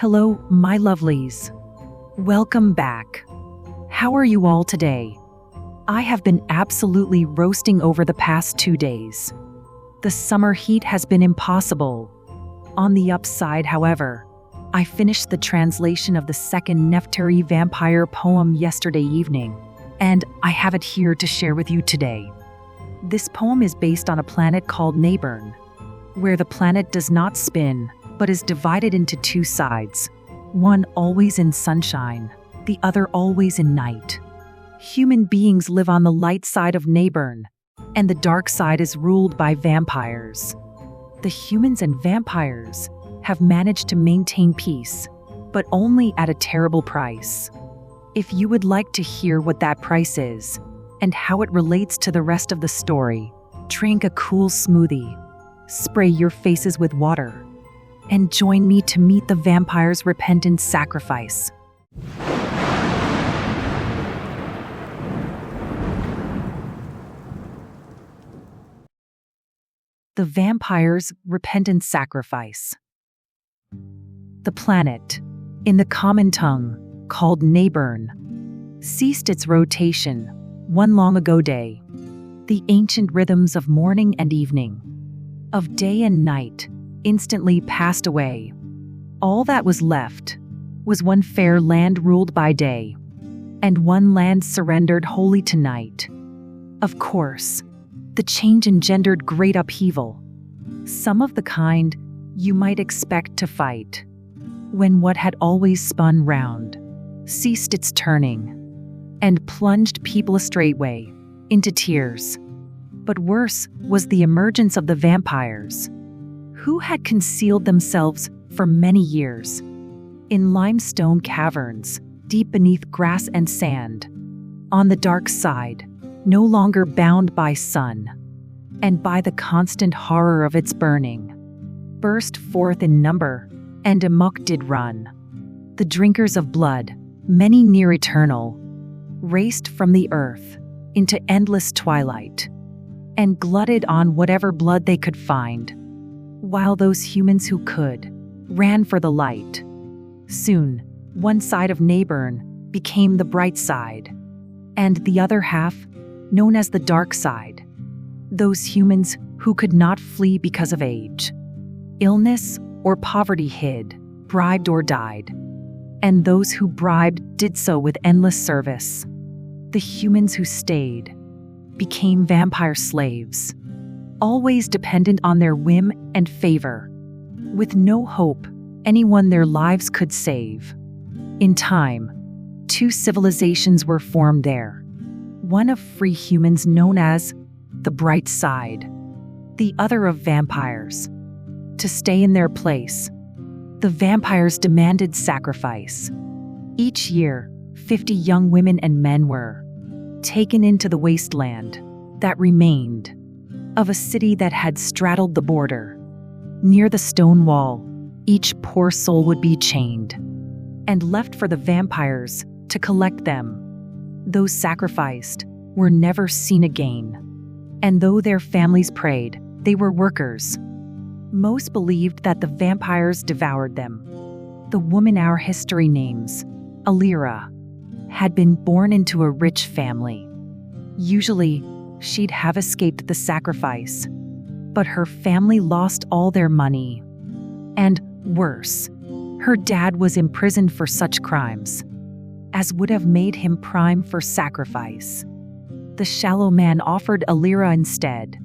Hello, my lovelies. Welcome back. How are you all today? I have been absolutely roasting over the past 2 days. The summer heat has been impossible. On the upside, however, I finished the translation of the second Neftari vampire poem yesterday evening, and I have it here to share with you today. This poem is based on a planet called Neighborn, where the planet does not spin, but is divided into 2 sides, one always in sunshine, the other always in night. Human beings live on the light side of Neighborn, and the dark side is ruled by vampires. The humans and vampires have managed to maintain peace, but only at a terrible price. If you would like to hear what that price is, and how it relates to the rest of the story, drink a cool smoothie, spray your faces with water, and join me to meet the vampire's repentant sacrifice. The vampire's repentant sacrifice. The planet, in the common tongue called Neighborn, ceased its rotation one long ago day. The ancient rhythms of morning and evening, of day and night, instantly passed away. All that was left was one fair land ruled by day, and one land surrendered wholly to night. Of course, the change engendered great upheaval, some of the kind you might expect to fight, when what had always spun round ceased its turning, and plunged people straightway into tears. But worse was the emergence of the vampires, who had concealed themselves for many years in limestone caverns deep beneath grass and sand, on the dark side, no longer bound by sun and by the constant horror of its burning, burst forth in number and amok did run. The drinkers of blood, many near eternal, raced from the earth into endless twilight and glutted on whatever blood they could find, while those humans who could ran for the light. Soon, one side of Neighborn became the bright side, and the other half, known as the dark side, those humans who could not flee because of age, illness, or poverty hid, bribed or died, and those who bribed did so with endless service. The humans who stayed became vampire slaves, always dependent on their whim and favor, with no hope anyone their lives could save. In time, 2 civilizations were formed there, one of free humans known as the bright side, the other of vampires. To stay in their place, the vampires demanded sacrifice. Each year, 50 young women and men were taken into the wasteland that remained of a city that had straddled the border. Near the stone wall, each poor soul would be chained and left for the vampires to collect them. Those sacrificed were never seen again, and though their families prayed, they were workers. Most believed that the vampires devoured them. The woman our history names, Alira, had been born into a rich family. Usually, she'd have escaped the sacrifice, but her family lost all their money. And worse, her dad was imprisoned for such crimes as would have made him prime for sacrifice. The shallow man offered Alira instead.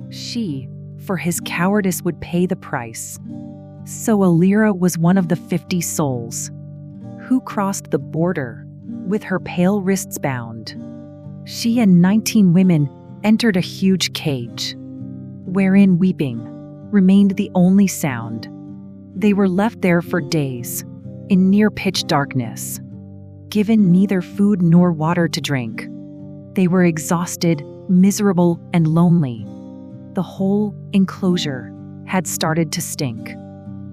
She, for his cowardice, would pay the price. So Alira was one of the 50 souls who crossed the border with her pale wrists bound. She and 19 women entered a huge cage, wherein weeping remained the only sound. They were left there for days, in near-pitch darkness, given neither food nor water to drink. They were exhausted, miserable, and lonely. The whole enclosure had started to stink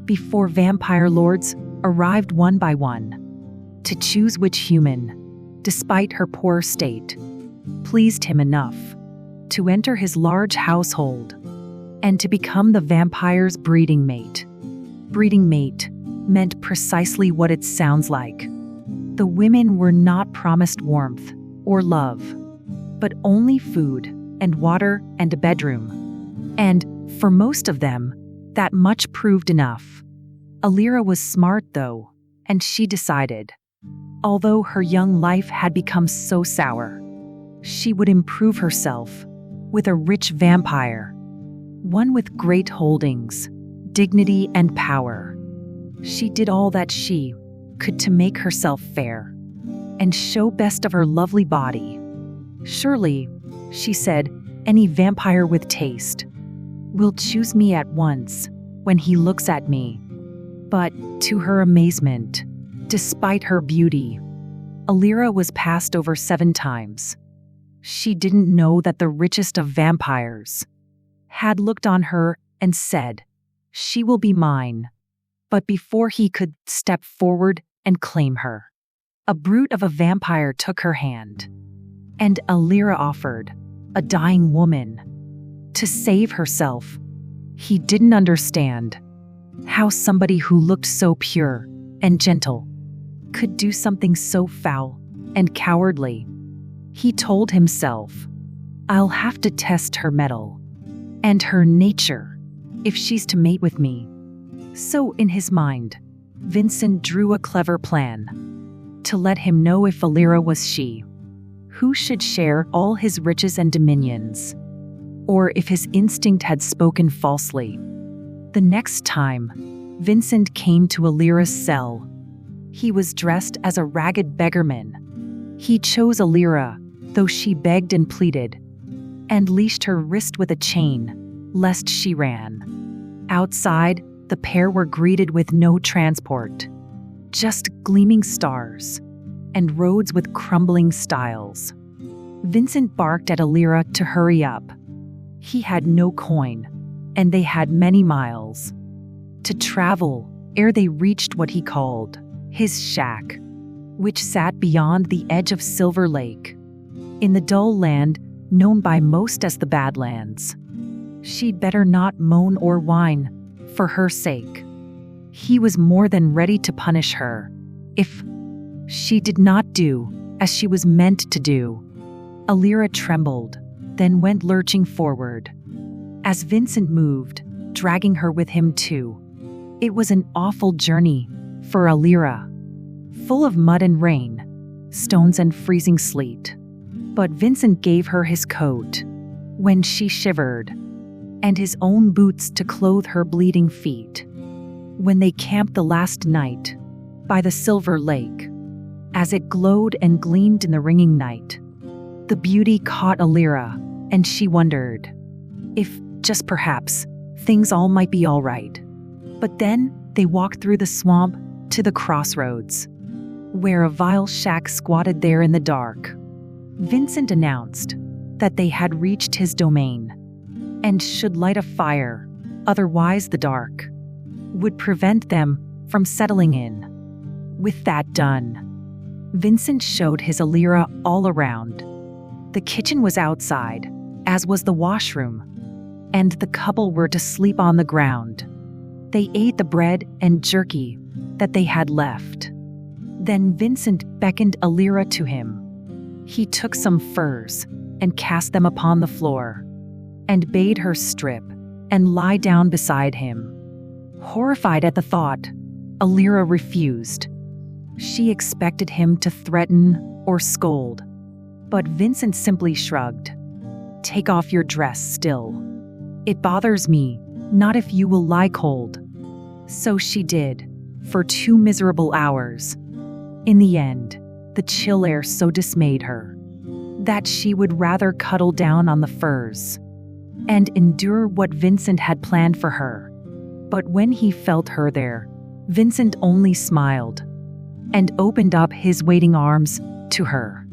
before vampire lords arrived one by one to choose which human, despite her poor state, pleased him enough to enter his large household and to become the vampire's breeding mate. Breeding mate meant precisely what it sounds like. The women were not promised warmth or love, but only food and water and a bedroom. And, for most of them, that much proved enough. Alira was smart, though, and she decided, although her young life had become so sour, she would improve herself with a rich vampire, one with great holdings, dignity, and power. She did all that she could to make herself fair and show best of her lovely body. Surely, she said, any vampire with taste will choose me at once when he looks at me. But, to her amazement, despite her beauty, Alira was passed over 7 times. She didn't know that the richest of vampires had looked on her and said, "She will be mine." But before he could step forward and claim her, a brute of a vampire took her hand, and Alira offered, a dying woman, to save herself. He didn't understand how somebody who looked so pure and gentle could do something so foul and cowardly. He told himself, I'll have to test her mettle and her nature if she's to mate with me. So in his mind, Vincent drew a clever plan to let him know if Alira was she who should share all his riches and dominions, or if his instinct had spoken falsely. The next time Vincent came to Alira's cell, he was dressed as a ragged beggarman. He chose Alira, though she begged and pleaded, and leashed her wrist with a chain, lest she ran. Outside, the pair were greeted with no transport, just gleaming stars and roads with crumbling stiles. Vincent barked at Alira to hurry up. He had no coin, and they had many miles to travel ere they reached what he called his shack, which sat beyond the edge of Silver Lake, in the dull land known by most as the Badlands. She'd better not moan or whine, for her sake. He was more than ready to punish her if she did not do as she was meant to do. Alira trembled, then went lurching forward, as Vincent moved, dragging her with him too. It was an awful journey for Alira, full of mud and rain, stones and freezing sleet. But Vincent gave her his coat when she shivered, and his own boots to clothe her bleeding feet. When they camped the last night by the Silver Lake, as it glowed and gleamed in the ringing night, the beauty caught Alira, and she wondered if, just perhaps, things all might be all right. But then they walked through the swamp to the crossroads, where a vile shack squatted there in the dark. Vincent announced that they had reached his domain and should light a fire, otherwise the dark would prevent them from settling in. With that done, Vincent showed his Alira all around. The kitchen was outside, as was the washroom, and the couple were to sleep on the ground. They ate the bread and jerky that they had left. Then Vincent beckoned Alira to him. He took some furs and cast them upon the floor, and bade her strip and lie down beside him. Horrified at the thought, Alira refused. She expected him to threaten or scold, but Vincent simply shrugged. "Take off your dress still. It bothers me, not if you will lie cold." So she did, for 2 miserable hours. In the end, the chill air so dismayed her that she would rather cuddle down on the furs and endure what Vincent had planned for her. But when he felt her there, Vincent only smiled and opened up his waiting arms to her.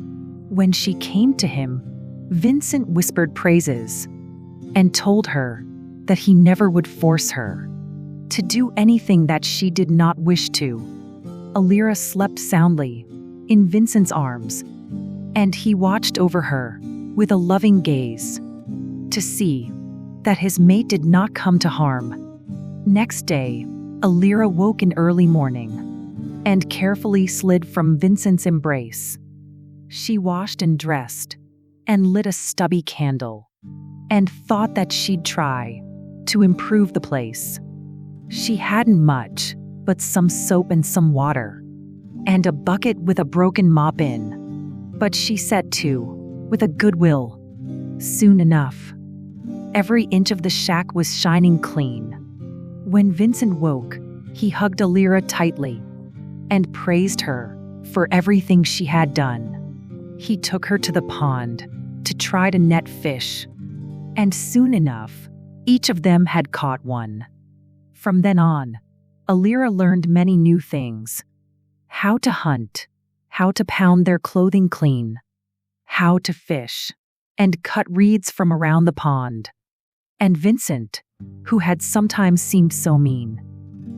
When she came to him, Vincent whispered praises and told her that he never would force her to do anything that she did not wish to. Alira slept soundly in Vincent's arms, and he watched over her with a loving gaze to see that his mate did not come to harm. Next day, Alira woke in early morning and carefully slid from Vincent's embrace. She washed and dressed and lit a stubby candle and thought that she'd try to improve the place. She hadn't much, but some soap and some water, and a bucket with a broken mop in. But she set to, with a good will. Soon enough, every inch of the shack was shining clean. When Vincent woke, he hugged Alira tightly and praised her for everything she had done. He took her to the pond to try to net fish, and soon enough, each of them had caught one. From then on, Alira learned many new things: how to hunt, how to pound their clothing clean, how to fish, and cut reeds from around the pond. And Vincent, who had sometimes seemed so mean,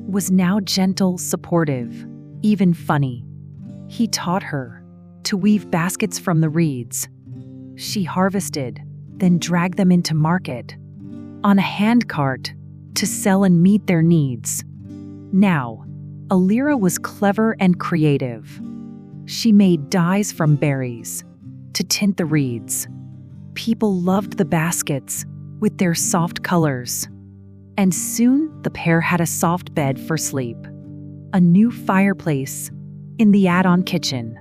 was now gentle, supportive, even funny. He taught her to weave baskets from the reeds. She harvested, then dragged them into market on a handcart to sell and meet their needs. Now, Alira was clever and creative. She made dyes from berries to tint the reeds. People loved the baskets with their soft colors. And soon the pair had a soft bed for sleep, a new fireplace in the add-on kitchen,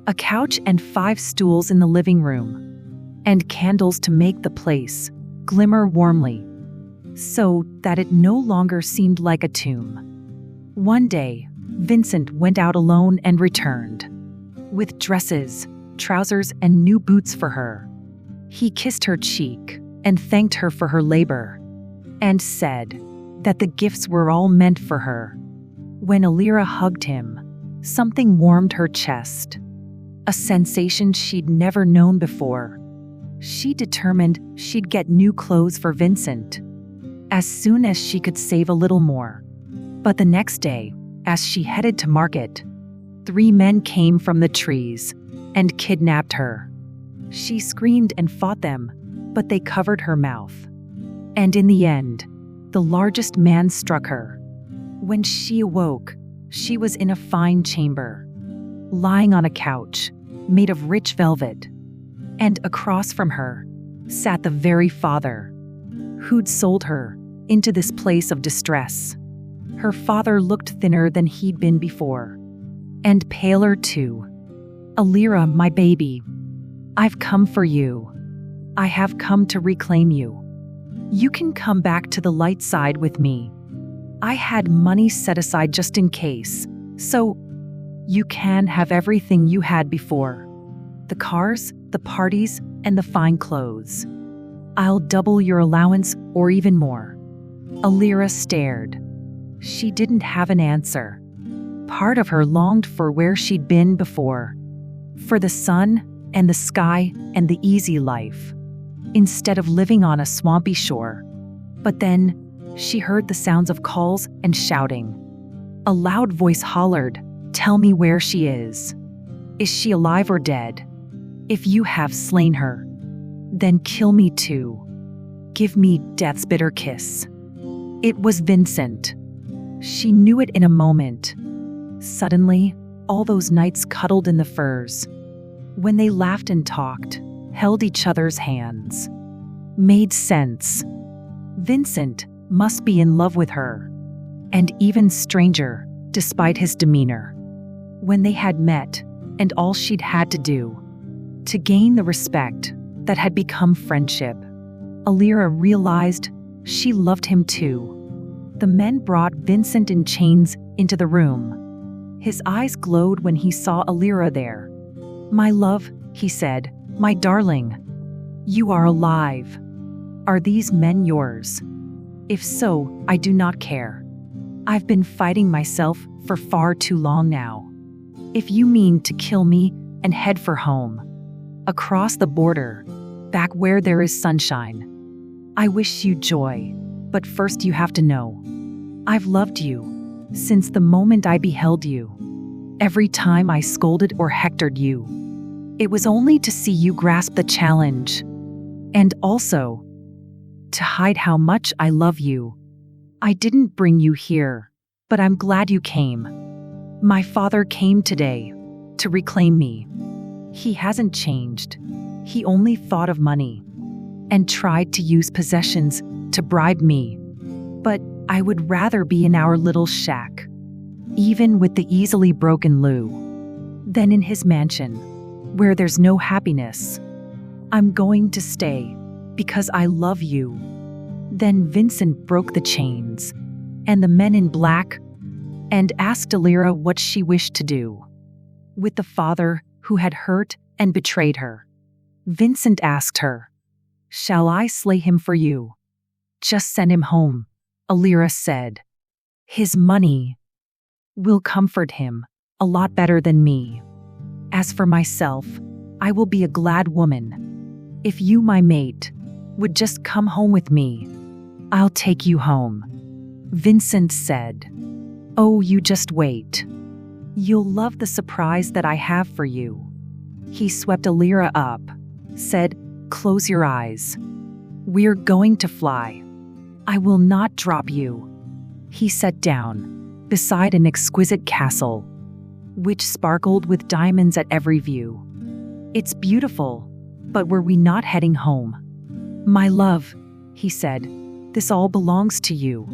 a couch and 5 stools in the living room, and candles to make the place glimmer warmly, so that it no longer seemed like a tomb. One day, Vincent went out alone and returned, with dresses, trousers, and new boots for her. He kissed her cheek and thanked her for her labor, and said that the gifts were all meant for her. When Alira hugged him, something warmed her chest, a sensation she'd never known before. She determined she'd get new clothes for Vincent as soon as she could save a little more. But the next day, as she headed to market, 3 men came from the trees and kidnapped her. She screamed and fought them, but they covered her mouth. And in the end, the largest man struck her. When she awoke, she was in a fine chamber, lying on a couch made of rich velvet. And across from her sat the very father who'd sold her into this place of distress. Her father looked thinner than he'd been before, and paler too. "Alira, my baby, I've come for you. I have come to reclaim you. You can come back to the light side with me. I had money set aside just in case, so you can have everything you had before. The cars, the parties, and the fine clothes. I'll double your allowance or even more." Alira stared. She didn't have an answer. Part of her longed for where she'd been before, for the sun and the sky and the easy life, instead of living on a swampy shore. But then, she heard the sounds of calls and shouting. A loud voice hollered, "Tell me where she is. Is she alive or dead? If you have slain her, then kill me too. Give me death's bitter kiss." It was Vincent. She knew it in a moment. Suddenly, all those nights cuddled in the furs, when they laughed and talked, held each other's hands, made sense. Vincent must be in love with her, and even stranger, despite his demeanor. When they had met, and all she'd had to do to gain the respect that had become friendship, Alira realized she loved him too. The men brought Vincent in chains into the room. His eyes glowed when he saw Alira there. "My love," he said, "my darling, you are alive. Are these men yours? If so, I do not care. I've been fighting myself for far too long now. If you mean to kill me and head for home, across the border, back where there is sunshine, I wish you joy, but first you have to know, I've loved you since the moment I beheld you. Every time I scolded or hectored you, it was only to see you grasp the challenge, and also to hide how much I love you. I didn't bring you here But I'm glad you came. My father came today to reclaim me. He hasn't changed. He only thought of money and tried to use possessions to bribe me. But I would rather be in our little shack, even with the easily broken loo, than in his mansion, where there's no happiness. I'm going to stay because I love you." Then Vincent broke the chains and the men in black and asked Alira what she wished to do with the father who had hurt and betrayed her. Vincent asked her, "Shall I slay him for you?" "Just send him home," Alira said. "His money will comfort him a lot better than me. As for myself, I will be a glad woman. If you, my mate, would just come home with me, I'll take you home." Vincent said, "Oh, you just wait. You'll love the surprise that I have for you." He swept Alira up, said, "Close your eyes. We're going to fly. I will not drop you." He sat down beside an exquisite castle, which sparkled with diamonds at every view. "It's beautiful, but were we not heading home?" "My love," he said, "this all belongs to you.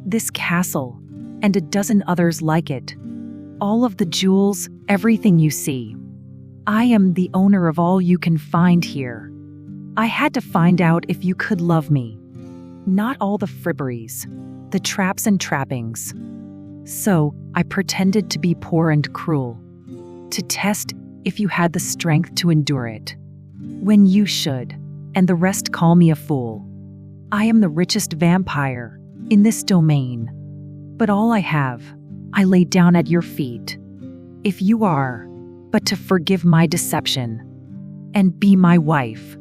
This castle, and a dozen others like it. All of the jewels, everything you see. I am the owner of all you can find here. I had to find out if you could love me. Not all the fripperies, the traps and trappings. So I pretended to be poor and cruel, to test if you had the strength to endure it. When you should, and the rest call me a fool. I am the richest vampire in this domain. But all I have, I lay down at your feet. If you are but to forgive my deception and be my wife,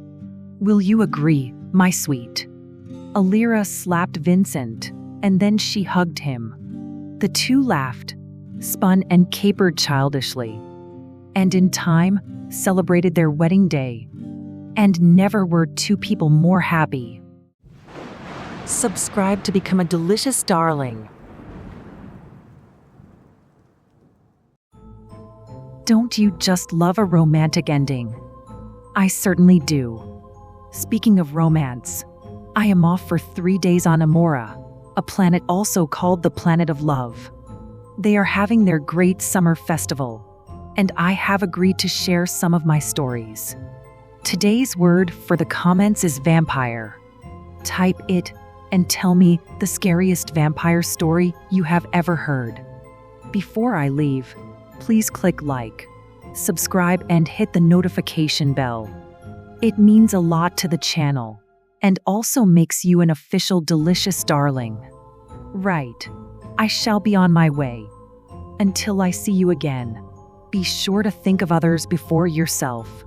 will you agree, my sweet?" Alira slapped Vincent, and then she hugged him. The two laughed, spun and capered childishly, and in time celebrated their wedding day. And never were two people more happy. Subscribe to become a delicious darling. Don't you just love a romantic ending? I certainly do. Speaking of romance, I am off for 3 days on Amora, a planet also called the Planet of Love. They are having their great summer festival, and I have agreed to share some of my stories. Today's word for the comments is vampire. Type it and tell me the scariest vampire story you have ever heard. Before I leave, please click like, subscribe, and hit the notification bell. It means a lot to the channel and also makes you an official delicious darling. Right, I shall be on my way. Until I see you again, be sure to think of others before yourself.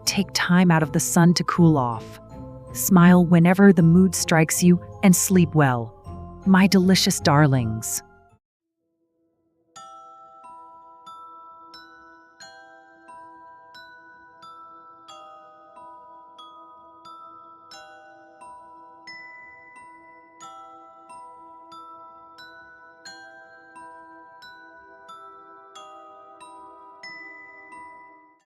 Take time out of the sun to cool off. Smile whenever the mood strikes you and sleep well, my delicious darlings.